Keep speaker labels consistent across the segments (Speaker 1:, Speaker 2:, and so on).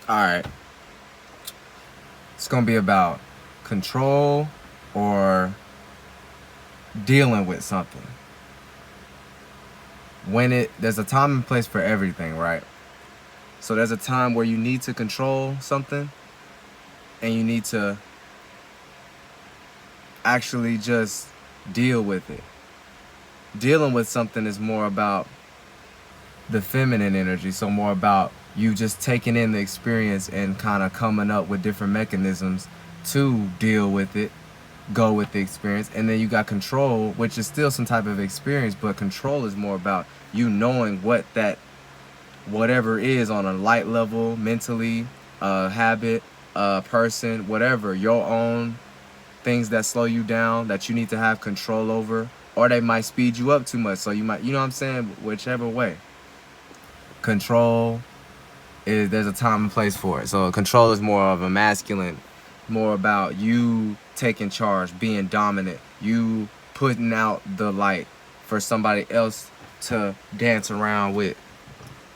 Speaker 1: Alright. It's gonna be about control or dealing with something. There's a time and place for everything, right? So there's a time where you need to control something and you need to actually just deal with it. Dealing with something is more about the feminine energy, so more about you just taking in the experience and kind of coming up with different mechanisms to deal with it, go with the experience. And then you got control, which is still some type of experience, but control is more about you knowing what that whatever is on a light level, mentally, habit, person, whatever, your own things that slow you down that you need to have control over, or they might speed you up too much, so you might, you know what I'm saying, whichever way. Control is, there's a time and place for it. So control is more of a masculine, more about you taking charge, being dominant, you putting out the light for somebody else to dance around with.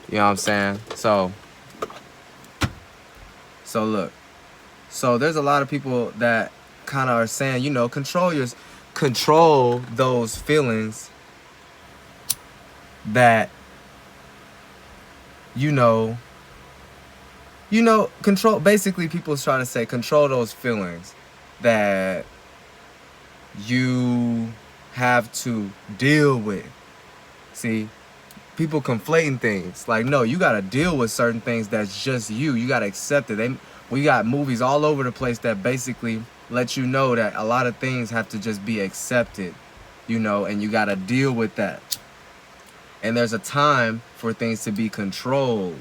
Speaker 1: You know what I'm saying? So look. So there's a lot of people that kind of are saying, you know, control those feelings that you know, control, basically people try to say control those feelings that you have to deal with. See, people conflating things. Like, no, you gotta deal with certain things that's just you. You gotta accept it. We got movies all over the place that basically let you know that a lot of things have to just be accepted, you know, and you gotta deal with that. And there's a time for things to be controlled.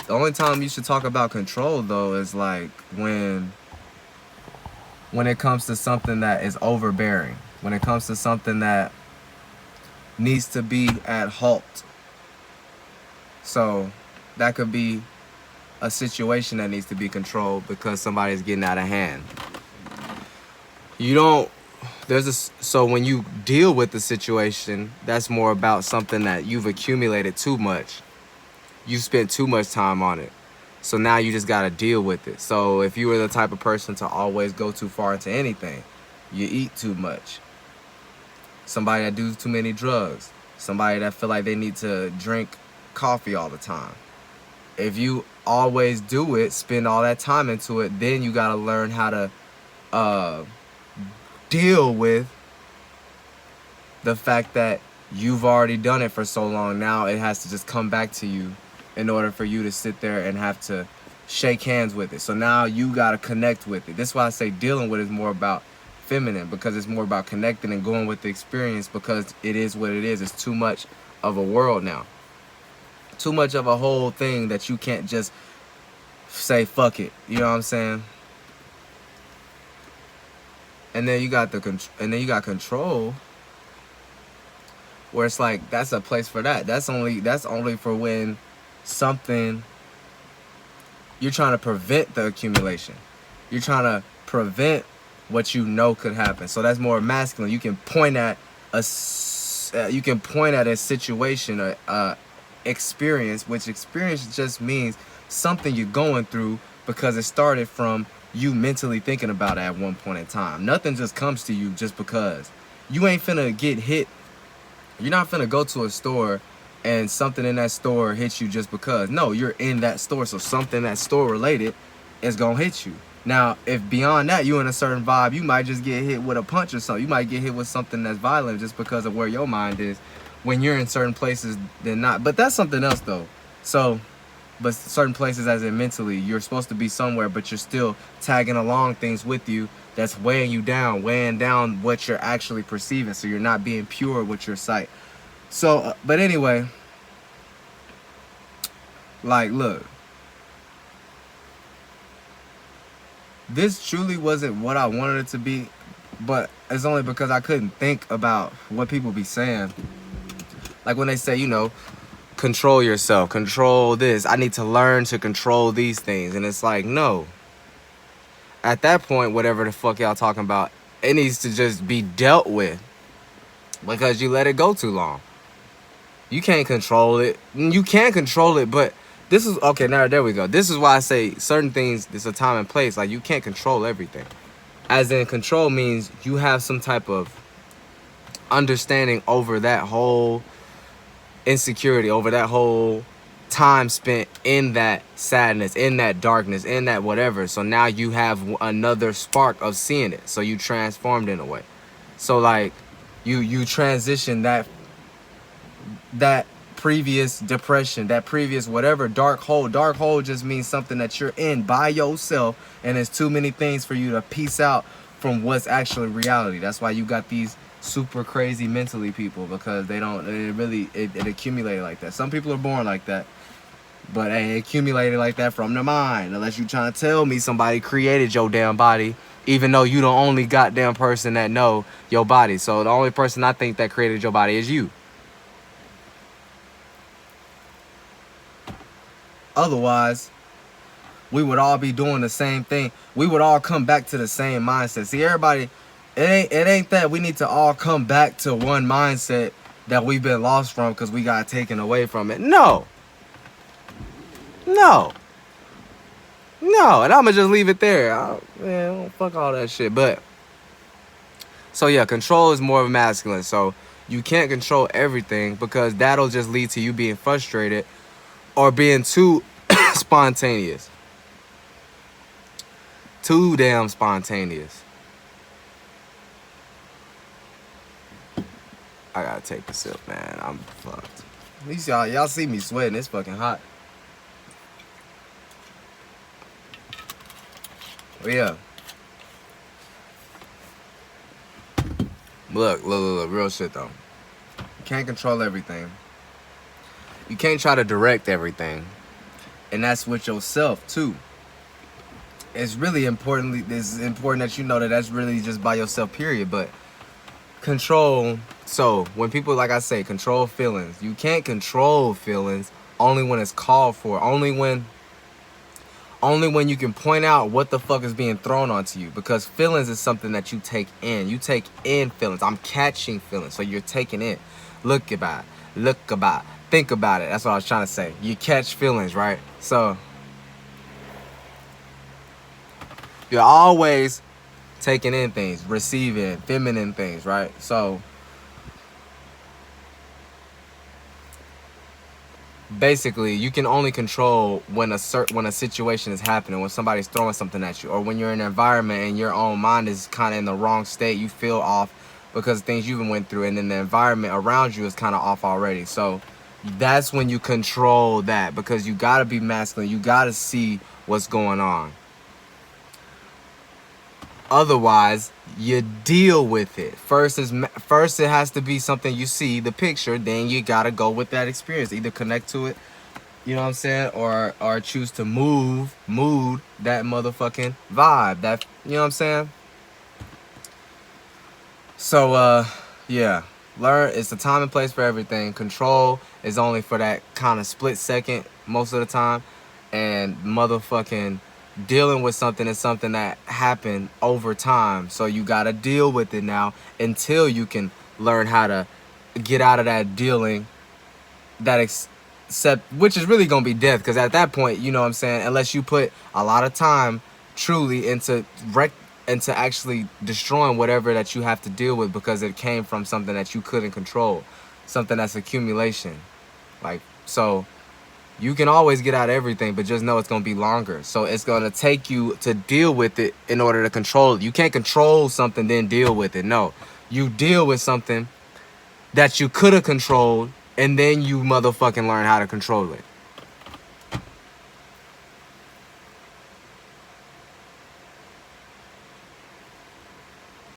Speaker 1: The only time you should talk about control, though, is like when it comes to something that is overbearing, when it comes to something that needs to be at halt. So that could be a situation that needs to be controlled because somebody's getting out of hand. So when you deal with the situation, that's more about something that you've accumulated too much. You spent too much time on it. So now you just gotta deal with it. So if you were the type of person to always go too far into anything, you eat too much. Somebody that does too many drugs. Somebody that feel like they need to drink coffee all the time. If you always do it, spend all that time into it, then you gotta learn how to deal with the fact that you've already done it for so long. Now it has to just come back to you in order for you to sit there and have to shake hands with it. So now you got to connect with it. That's why I say dealing with it is more about feminine, because it's more about connecting and going with the experience, because it is what it is. It's too much of a world now. Too much of a whole thing that you can't just say fuck it. You know what I'm saying? And then you got control, where it's like that's a place for that. That's only for when something, you're trying to prevent the accumulation. You're trying to prevent what you know could happen. So that's more masculine. You can point at a situation, or experience, which experience just means something you're going through because it started from you mentally thinking about it at one point in time. Nothing just comes to you just because. You ain't finna get hit. You're not finna go to a store and something in that store hits you just because. No, you're in that store, so something that store related is gonna hit you. Now, if beyond that you in a certain vibe, you might just get hit with a punch or something. You might get hit with something that's violent just because of where your mind is. When you're in certain places, then not. But that's something else though. So, but certain places as in mentally, you're supposed to be somewhere, but you're still tagging along things with you that's weighing you down, weighing down what you're actually perceiving. So you're not being pure with your sight. So, but anyway, like, look, this truly wasn't what I wanted it to be, but it's only because I couldn't think about what people be saying. Like when they say, you know, control yourself, control this. I need to learn to control these things. And it's like, no. At that point, whatever the fuck y'all talking about, it needs to just be dealt with because you let it go too long. You can't control it. You can control it, but this is okay. Now there we go. This is why I say certain things. There's a time and place. Like you can't control everything. As in, control means you have some type of understanding over that whole insecurity, over that whole time spent in that sadness, in that darkness, in that whatever. So now you have another spark of seeing it. So you transformed in a way. So like you transition that previous depression, that previous whatever dark hole. Dark hole just means something that you're in by yourself, and there's too many things for you to piece out from what's actually reality. That's why you got these super crazy mentally people, because they don't, it accumulated like that. Some people are born like that, but it accumulated like that from the mind. Unless you trying to tell me somebody created your damn body, even though you the only goddamn person that know your body. So the only person I think that created your body is you. Otherwise, we would all be doing the same thing. We would all come back to the same mindset. See, everybody, it ain't that we need to all come back to one mindset that we've been lost from because we got taken away from it. No. No. No. And I'm going to just leave it there. Man, fuck all that shit. But, so yeah, control is more of masculine. So you can't control everything because that'll just lead to you being frustrated or being too spontaneous. Too damn spontaneous. I gotta take a sip, man. I'm fucked. At least y'all see me sweating. It's fucking hot. But yeah. Look, real shit though. You can't control everything. You can't try to direct everything. And that's with yourself too. It's really important. It's important that you know that that's really just by yourself, period. But control. So when people, like I say, control feelings. You can't control feelings only when it's called for. Only when you can point out what the fuck is being thrown onto you. Because feelings is something that you take in. You take in feelings. I'm catching feelings. So you're taking in. Look about it. Think about it. That's what I was trying to say. You catch feelings, right? So you're always taking in things, receiving feminine things, right? So basically, you can only control when a situation is happening, when somebody's throwing something at you, or when you're in an environment and your own mind is kind of in the wrong state. You feel off because of things you even went through, and then the environment around you is kind of off already. So that's when you control that, because you got to be masculine. You got to see what's going on. Otherwise, you deal with it. First it has to be something you see, the picture, then you got to go with that experience. Either connect to it, you know what I'm saying, or choose to mood that motherfucking vibe. That, you know what I'm saying? So, yeah. Learn, it's a time and place for everything. Control is only for that kind of split second most of the time. And motherfucking dealing with something is something that happened over time. So you got to deal with it now until you can learn how to get out of that dealing, which is really going to be death. Because at that point, you know what I'm saying, unless you put a lot of time truly into actually destroying whatever that you have to deal with, because it came from something that you couldn't control, something that's accumulation. Like, so you can always get out of everything, but just know it's going to be longer. So it's going to take you to deal with it in order to control it. You can't control something then deal with it. No, you deal with something that you could have controlled, and then you motherfucking learn how to control it.